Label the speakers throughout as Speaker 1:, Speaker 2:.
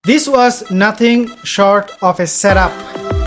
Speaker 1: This was nothing short of a setup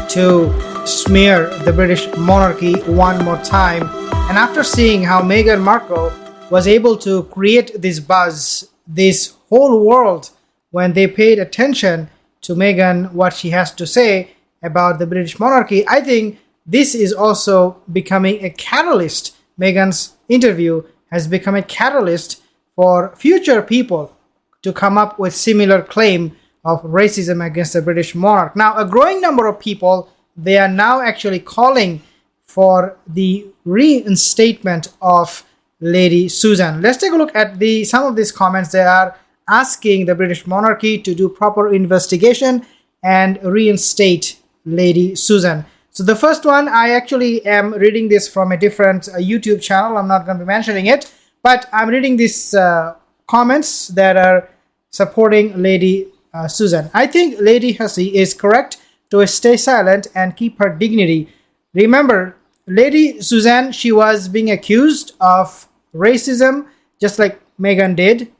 Speaker 1: to smear the British monarchy one more time. And after seeing how Meghan Markle was able to create this buzz, this whole world, when they paid attention to Meghan, what she has to say about the British monarchy, I think this is also becoming a catalyst. Meghan's interview has become a catalyst for future people to come up with similar claim of racism against the British monarch. Now, a growing number of people, they are now actually calling for the reinstatement of Lady Susan. Let's take a look at some of these comments. They are asking the British monarchy to do proper investigation and reinstate Lady Susan. So the first one, I actually am reading this from a different YouTube channel. I'm not going to be mentioning it, but I'm reading these comments that are supporting Lady Susan. I think Lady Hussey is correct to stay silent and keep her dignity. Remember, Lady Susan, she was being accused of racism, just like Meghan did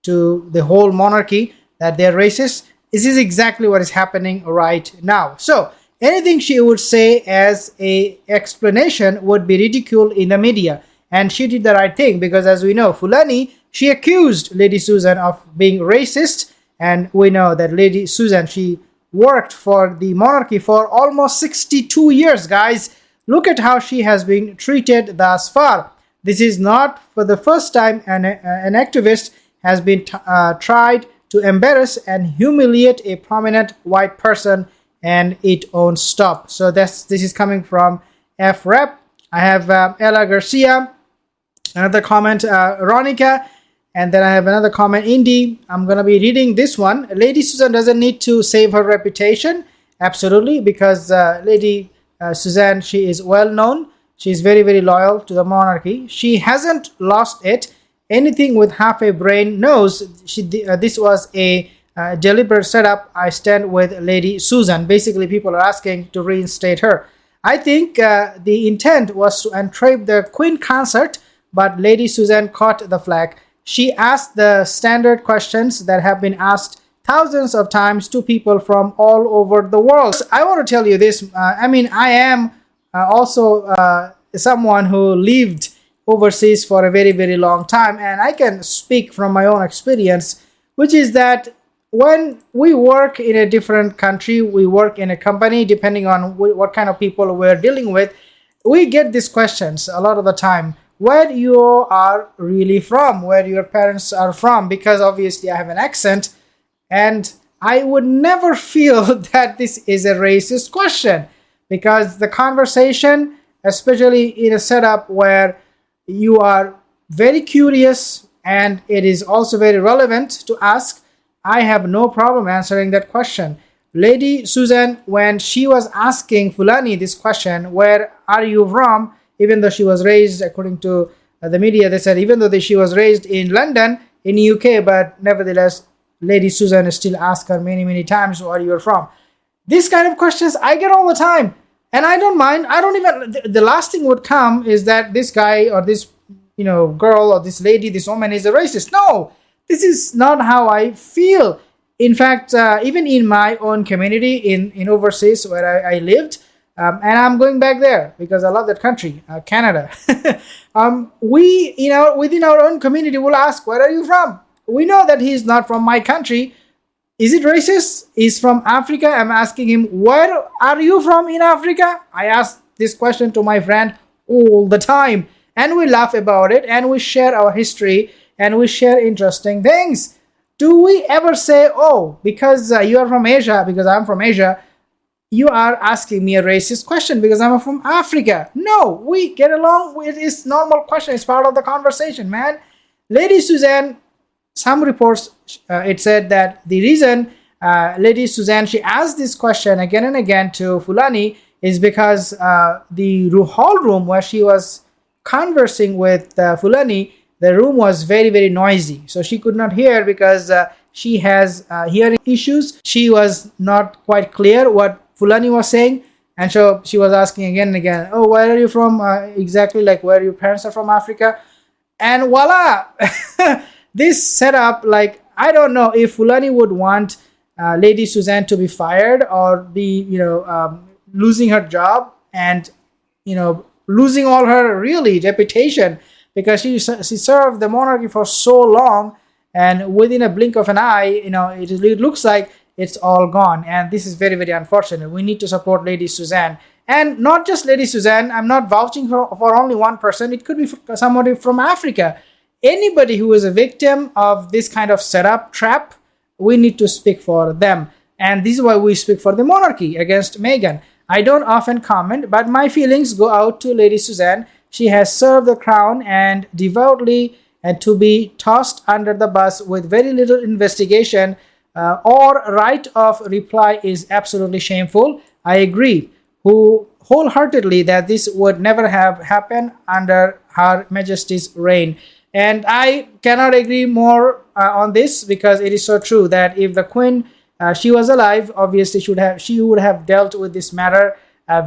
Speaker 1: to the whole monarchy, that they're racist. This is exactly what is happening right now. So anything she would say as a explanation would be ridiculed in the media. And she did the right thing, because as we know, Fulani, she accused Lady Susan of being racist. And we know that Lady Susan, she worked for the monarchy for almost 62 years, guys. Look at how she has been treated thus far. This is not for the first time an activist has been tried to embarrass and humiliate a prominent white person, and it won't stop. So this is coming from FREP. I have Ella Garcia, another comment, Ronica, and then I have another comment, Indy. I'm going to be reading this one. Lady Susan doesn't need to save her reputation. Absolutely, because Lady Susan, she is well known. She's very, very loyal to the monarchy. She hasn't lost it. Anything with half a brain knows this was a deliberate setup. I stand with Lady Susan. Basically, people are asking to reinstate her. I think the intent was to entrap the Queen consort, but Lady Susan caught the flag. She asked the standard questions that have been asked thousands of times to people from all over the world. I want to tell you this. I am also someone who lived overseas for a very, very long time, and I can speak from my own experience, which is that when we work in a different country, we work in a company, depending on what kind of people we're dealing with, we get these questions a lot of the time. Where you are really from, where your parents are from, because obviously I have an accent, and I would never feel that this is a racist question, because the conversation, especially in a setup where you are very curious and it is also very relevant to ask, I have no problem answering that question. Lady Susan, when she was asking Fulani this question, where are you from, even though she was raised, according to the media, they said even though she was raised in London, in the UK, but nevertheless, Lady Susan still asked her many, many times where you're from. These kind of questions I get all the time. And I don't mind. I don't even, the last thing would come is that this guy or this, girl or this lady, this woman is a racist. No, this is not how I feel. In fact, even in my own community in overseas where I lived, and I'm going back there because I love that country, Canada. We, within our own community will ask, where are you from? We know that he's not from my country. Is it racist? He's from Africa. I'm asking him, where are you from in Africa? I ask this question to my friend all the time. And we laugh about it, and we share our history, and we share interesting things. Do we ever say, oh, because you are from Asia, because I'm from Asia, you are asking me a racist question because I'm from Africa? No, we get along. It is normal question. It's part of the conversation, man. Lady Susan, some reports, it said that the reason Lady Susan, she asked this question again and again to Fulani is because the hall room where she was conversing with Fulani, the room was very, very noisy. So she could not hear because she has hearing issues. She was not quite clear what Fulani was saying. And so she was asking again and again, oh, where are you from? Exactly like where your parents are from, Africa. And voila, this setup, like, I don't know if Fulani would want Lady Susan to be fired or be, losing her job and, losing all her really reputation, because she served the monarchy for so long, and within a blink of an eye, it looks like it's all gone. And this is very, very unfortunate. We need to support Lady Susan. And not just Lady Susan. I'm not vouching for only one person. It could be somebody from Africa. Anybody who is a victim of this kind of setup, trap, we need to speak for them. And this is why we speak for the monarchy against Meghan. I don't often comment, but my feelings go out to Lady Susan. She has served the crown and devoutly, and to be tossed under the bus with very little investigation or right of reply is absolutely shameful. I agree wholeheartedly that this would never have happened under Her Majesty's reign. And I cannot agree more on this, because it is so true that if the Queen, she was alive, obviously she would have dealt with this matter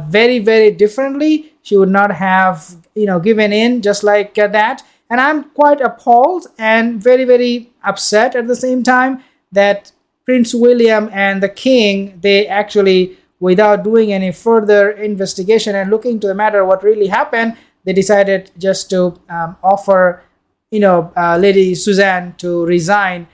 Speaker 1: very, very differently. She would not have, given in just like that. And I'm quite appalled and very, very upset at the same time that Prince William and the King, they actually, without doing any further investigation and looking into the matter, what really happened, they decided just to offer, Lady Susan to resign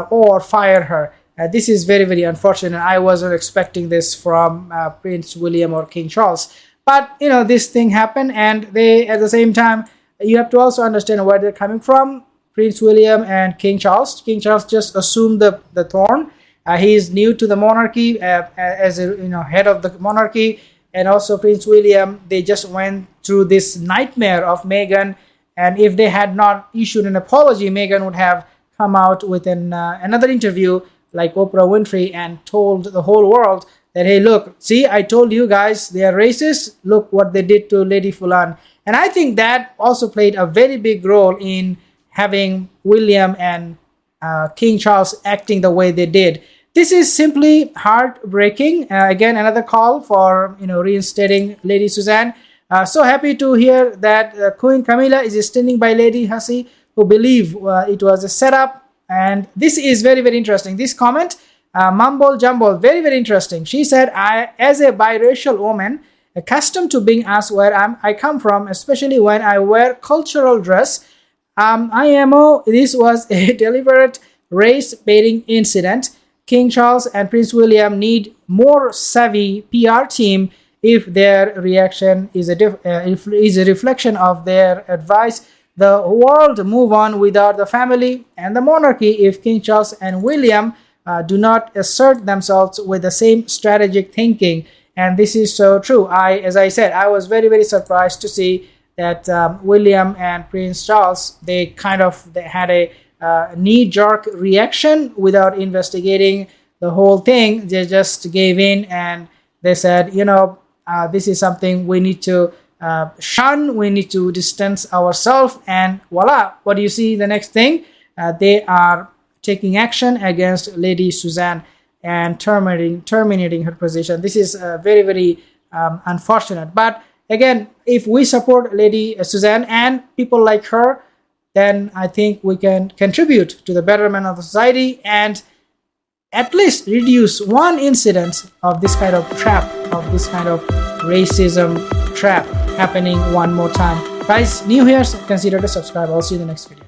Speaker 1: or fire her. This is very, very unfortunate. I wasn't expecting this from Prince William or King Charles. But, this thing happened, and they, at the same time, you have to also understand where they're coming from. Prince William and King Charles. King Charles just assumed the throne. He is new to the monarchy as a head of the monarchy, and also Prince William. They just went through this nightmare of Meghan, and if they had not issued an apology, Meghan would have come out with another interview like Oprah Winfrey and told the whole world that, hey, look, see, I told you guys they are racist. Look what they did to Lady Fulani. And I think that also played a very big role in having William and King Charles acting the way they did. This is simply heartbreaking. Again, another call for reinstating Lady Susan. So happy to hear that Queen Camilla is standing by Lady Hussey, who believe it was a setup. And this is very, very interesting. This comment, mumble jumble, very, very interesting. She said, as a biracial woman, accustomed to being asked where I come from, especially when I wear cultural dress, IMO, this was a deliberate race-baiting incident. King Charles and Prince William need more savvy PR team if their reaction is a reflection of their advice. The world move on without the family and the monarchy if King Charles and William do not assert themselves with the same strategic thinking. And this is so true. As I said, I was very, very surprised to see that William and Prince Charles, they had a knee-jerk reaction without investigating the whole thing. They just gave in and they said, this is something we need to shun, we need to distance ourselves, and voila, what do you see the next thing? They are taking action against Lady Susan and terminating her position. This is very, very unfortunate. But again, if we support Lady Susan and people like her, then I think we can contribute to the betterment of the society and at least reduce one incident of this kind of trap, of this kind of racism trap happening one more time. Guys, new here, consider to subscribe. I'll see you in the next video.